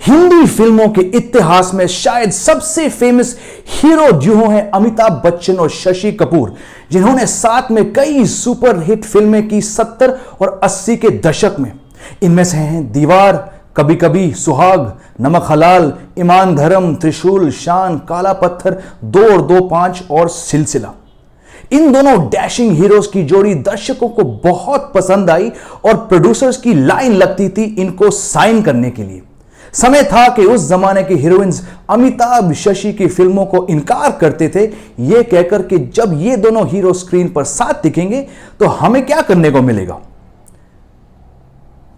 हिंदी फिल्मों के इतिहास में शायद सबसे फेमस हीरो ड्यूओ हैं अमिताभ बच्चन और शशि कपूर, जिन्होंने साथ में कई सुपर हिट फिल्में की 70 और 80 के दशक में। इनमें से हैं दीवार, कभी कभी, सुहाग, नमक हलाल, ईमान धर्म, त्रिशूल, शान, काला पत्थर, 2 और 2 5 और सिलसिला। इन दोनों डैशिंग हीरोज की जोड़ी दर्शकों को बहुत पसंद आई और प्रोड्यूसर्स की लाइन लगती थी इनको साइन करने के लिए। समय था कि उस जमाने के हीरोइंस अमिताभ शशि की फिल्मों को इनकार करते थे, यह कहकर कि जब ये दोनों हीरो स्क्रीन पर साथ दिखेंगे तो हमें क्या करने को मिलेगा।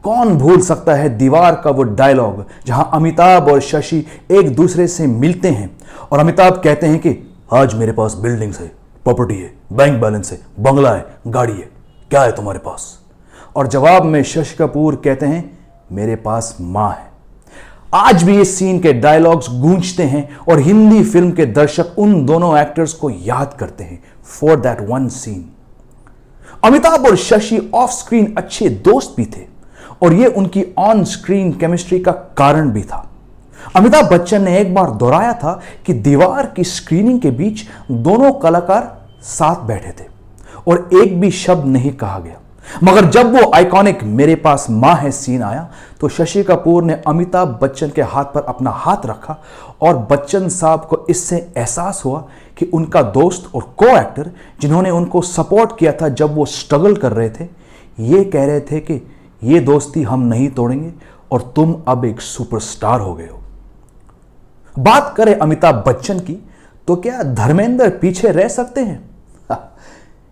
कौन भूल सकता है दीवार का वो डायलॉग जहां अमिताभ और शशि एक दूसरे से मिलते हैं और अमिताभ कहते हैं कि आज मेरे पास बिल्डिंग्स है, प्रॉपर्टी है, बैंक बैलेंस है, बंगला है, गाड़ी है, क्या है तुम्हारे पास? और जवाब में शशि कपूर कहते हैं मेरे पास मां है। आज भी इस सीन के डायलॉग्स गूंजते हैं और हिंदी फिल्म के दर्शक उन दोनों एक्टर्स को याद करते हैं for that one scene. Amitabh और शशि ऑफ स्क्रीन अच्छे दोस्त भी थे और यह उनकी ऑन स्क्रीन केमिस्ट्री का कारण भी था। अमिताभ बच्चन ने एक बार दोहराया था कि दीवार की स्क्रीनिंग के बीच दोनों कलाकार साथ बैठे थे और एक भी शब्द नहीं कहा गया, मगर जब वो आइकॉनिक मेरे पास मां है सीन आया तो शशि कपूर ने अमिताभ बच्चन के हाथ पर अपना हाथ रखा और बच्चन साहब को इससे एहसास हुआ कि उनका दोस्त और को एक्टर जिन्होंने उनको सपोर्ट किया था जब वो स्ट्रगल कर रहे थे, ये कह रहे थे कि ये दोस्ती हम नहीं तोड़ेंगे और तुम अब एक सुपरस्टार हो गए हो। बात करें अमिताभ बच्चन की तो क्या धर्मेंद्र पीछे रह सकते हैं?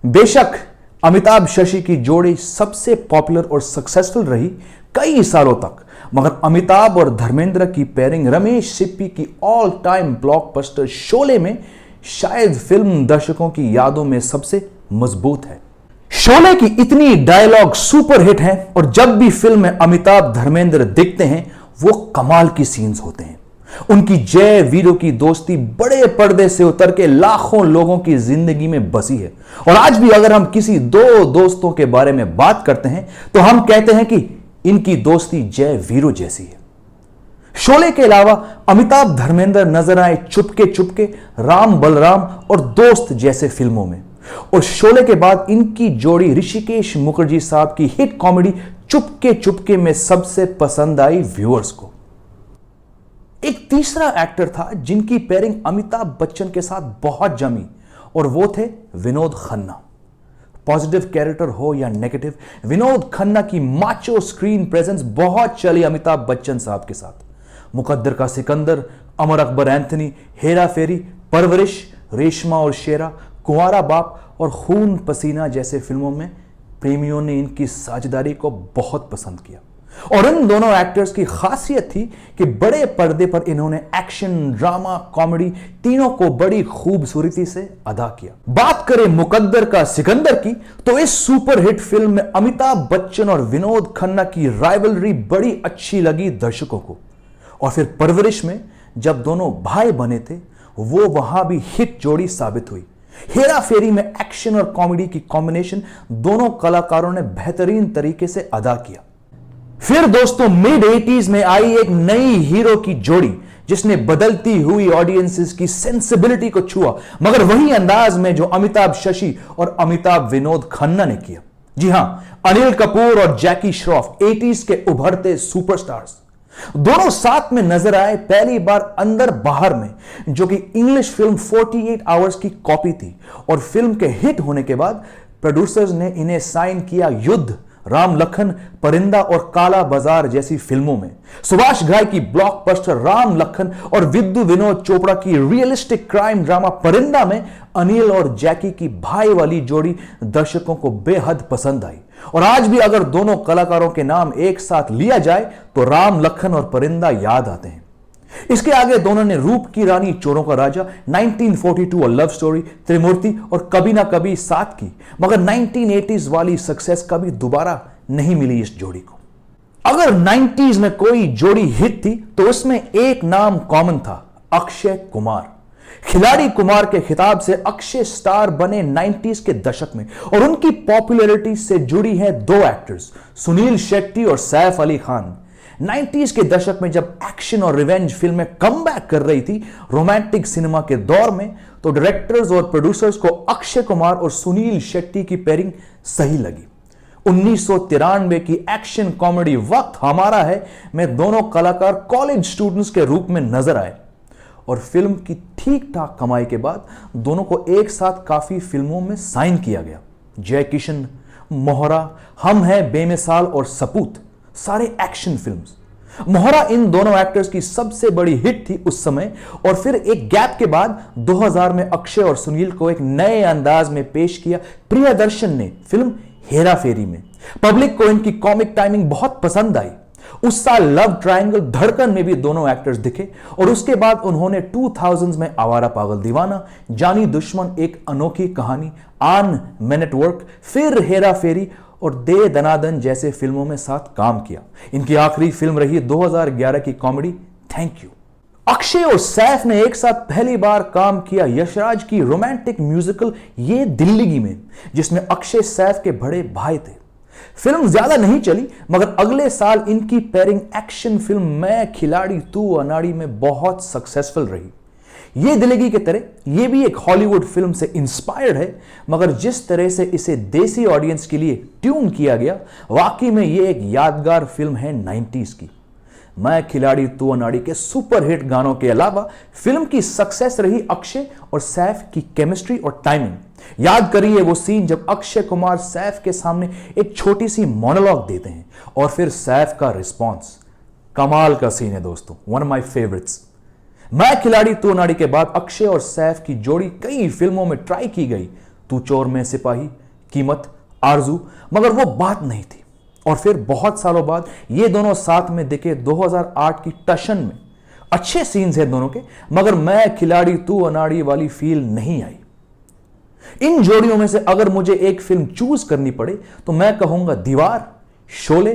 बेशक अमिताभ शशि की जोड़ी सबसे पॉपुलर और सक्सेसफुल रही कई सालों तक, मगर अमिताभ और धर्मेंद्र की पेयरिंग रमेश सिप्पी की ऑल टाइम ब्लॉकबस्टर शोले में शायद फिल्म दर्शकों की यादों में सबसे मजबूत है। शोले की इतनी डायलॉग सुपर हिट हैं और जब भी फिल्म में अमिताभ धर्मेंद्र दिखते हैं वो कमाल की सीन्स होते हैं। उनकी जय वीरों की दोस्ती बड़े पर्दे से उतर के लाखों लोगों की जिंदगी में बसी है और आज भी अगर हम किसी दो दोस्तों के बारे में बात करते हैं तो हम कहते हैं कि इनकी दोस्ती जय वीरों जैसी है। शोले के अलावा अमिताभ धर्मेंद्र नजर आए चुपके चुपके, राम बलराम और दोस्त जैसे फिल्मों में, और शोले के बाद इनकी जोड़ी ऋषिकेश मुखर्जी साहब की हिट कॉमेडी चुपके चुपके में सबसे पसंद आई व्यूअर्स को। एक तीसरा एक्टर था जिनकी पेयरिंग अमिताभ बच्चन के साथ बहुत जमी और वो थे विनोद खन्ना। पॉजिटिव कैरेक्टर हो या नेगेटिव, विनोद खन्ना की माचो स्क्रीन प्रेजेंस बहुत चली अमिताभ बच्चन साहब के साथ। मुकद्दर का सिकंदर, अमर अकबर एंथनी, हेरा फेरी, परवरिश, रेशमा और शेरा, कुंवारा बाप और खून पसीना जैसे फिल्मों में प्रेमियों ने इनकी साझेदारी को बहुत पसंद किया और इन दोनों एक्टर्स की खासियत थी कि बड़े पर्दे पर इन्होंने एक्शन, ड्रामा, कॉमेडी तीनों को बड़ी खूबसूरती से अदा किया। बात करें मुकद्दर का सिकंदर की तो इस सुपर हिट फिल्म में अमिताभ बच्चन और विनोद खन्ना की राइवलरी बड़ी अच्छी लगी दर्शकों को, और फिर परवरिश में जब दोनों भाई बने थे वो वहां भी हिट जोड़ी साबित हुई। हेरा फेरी में एक्शन और कॉमेडी की कॉम्बिनेशन दोनों कलाकारों ने बेहतरीन तरीके से अदा किया। फिर दोस्तों मिड 80s में आई एक नई हीरो की जोड़ी जिसने बदलती हुई ऑडियंसेस की सेंसिबिलिटी को छुआ, मगर वही अंदाज में जो अमिताभ शशि और अमिताभ विनोद खन्ना ने किया। जी हां, अनिल कपूर और जैकी श्रॉफ 80s के उभरते सुपरस्टार्स दोनों साथ में नजर आए पहली बार अंदर बाहर में, जो कि इंग्लिश फिल्म 48 आवर्स की कॉपी थी, और फिल्म के हिट होने के बाद प्रोड्यूसर्स ने इन्हें साइन किया युद्ध, राम लखन, परिंदा और काला बाजार जैसी फिल्मों में। सुभाष घाई की ब्लॉकबस्टर राम लखन और विद्यु विनोद चोपड़ा की रियलिस्टिक क्राइम ड्रामा परिंदा में अनिल और जैकी की भाई वाली जोड़ी दर्शकों को बेहद पसंद आई, और आज भी अगर दोनों कलाकारों के नाम एक साथ लिया जाए तो राम लखन और परिंदा याद आते हैं। इसके आगे दोनों ने रूप की रानी चोरों का राजा, 1942 और लव स्टोरी, त्रिमूर्ति और कभी ना कभी साथ की, मगर 1980s वाली सक्सेस कभी दोबारा नहीं मिली इस जोड़ी को। अगर 90s में कोई जोड़ी हिट थी तो उसमें एक नाम कॉमन था, अक्षय कुमार। खिलाड़ी कुमार के खिताब से अक्षय स्टार बने 90s के दशक में, और उनकी पॉपुलैरिटी से जुड़ी हैं दो एक्टर्स, सुनील शेट्टी और सैफ अली खान। 90s के दशक में जब एक्शन और रिवेंज फिल्में कमबैक कर रही थी रोमांटिक सिनेमा के दौर में, तो डायरेक्टर्स और प्रोड्यूसर्स को अक्षय कुमार और सुनील शेट्टी की पेयरिंग सही लगी। 1993 की एक्शन कॉमेडी वक्त हमारा है में दोनों कलाकार कॉलेज स्टूडेंट्स के रूप में नजर आए और फिल्म की ठीक ठाक कमाई के बाद दोनों को एक साथ काफी फिल्मों में साइन किया गया। जय किशन, मोहरा, हम हैं बेमिसाल और सपूत, सारे एक्शन फिल्म्स। मोहरा इन दोनों एक्टर्स की सबसे बड़ी हिट थी उस समय, और फिर एक गैप के बाद 2000 में अक्षय और सुनील को एक नए अंदाज में पेश किया प्रियदर्शन ने फिल्म हेरा फेरी में। पब्लिक को इनकी कॉमिक टाइमिंग बहुत पसंद आई। उस साल लव ट्रायंगल धड़कन में भी दोनों एक्टर्स दिखे और उसके बाद उन्होंने 2000s में आवारा पागल दीवाना, जानी दुश्मन एक अनोखी कहानी, आन मैन एट वर्क, फिर हेरा फेरी और दे दनादन जैसे फिल्मों में साथ काम किया। इनकी आखिरी फिल्म रही 2011 की कॉमेडी थैंक यू। अक्षय और सैफ ने एक साथ पहली बार काम किया यशराज की रोमांटिक म्यूजिकल ये दिल्लगी में, जिसमें अक्षय सैफ के बड़े भाई थे। फिल्म ज्यादा नहीं चली, मगर अगले साल इनकी पेयरिंग एक्शन फिल्म मैं खिलाड़ी तू अनाड़ी में बहुत सक्सेसफुल रही। ये दिल्लगी की तरह ये भी एक हॉलीवुड फिल्म से इंस्पायर्ड है, मगर जिस तरह से इसे देसी ऑडियंस के लिए ट्यून किया गया, वाकई में ये एक यादगार फिल्म है 90s की। मैं खिलाड़ी तू अनाड़ी के सुपरहिट गानों के अलावा फिल्म की सक्सेस रही अक्षय और सैफ की केमिस्ट्री और टाइमिंग। याद करिए वो सीन जब अक्षय कुमार सैफ के सामने एक छोटी सी मोनोलॉग देते हैं और फिर सैफ का रिस्पॉन्स। कमाल का सीन है दोस्तों, वन ऑफ माई फेवरेट्स। मैं खिलाड़ी तू अनाड़ी के बाद अक्षय और सैफ की जोड़ी कई फिल्मों में ट्राई की गई, तू चोर में सिपाही, कीमत, आरजू, मगर वो बात नहीं थी। और फिर बहुत सालों बाद ये दोनों साथ में दिखे 2008 की टशन में। अच्छे सीन्स हैं दोनों के, मगर मैं खिलाड़ी तू अनाड़ी वाली फील नहीं आई। इन जोड़ियों में से अगर मुझे एक फिल्म चूज करनी पड़े तो मैं कहूंगा दीवार, शोले,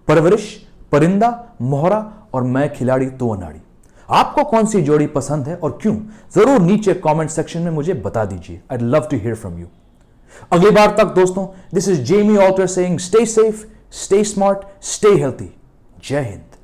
परवरिश, परिंदा, मोहरा और मैं खिलाड़ी तू अनाड़ी। आपको कौन सी जोड़ी पसंद है और क्यों, जरूर नीचे कमेंट सेक्शन में मुझे बता दीजिए। I love to hear from you. अगली बार तक दोस्तों, this is Jamie Alter saying stay safe, stay smart, stay healthy. Jai Hind.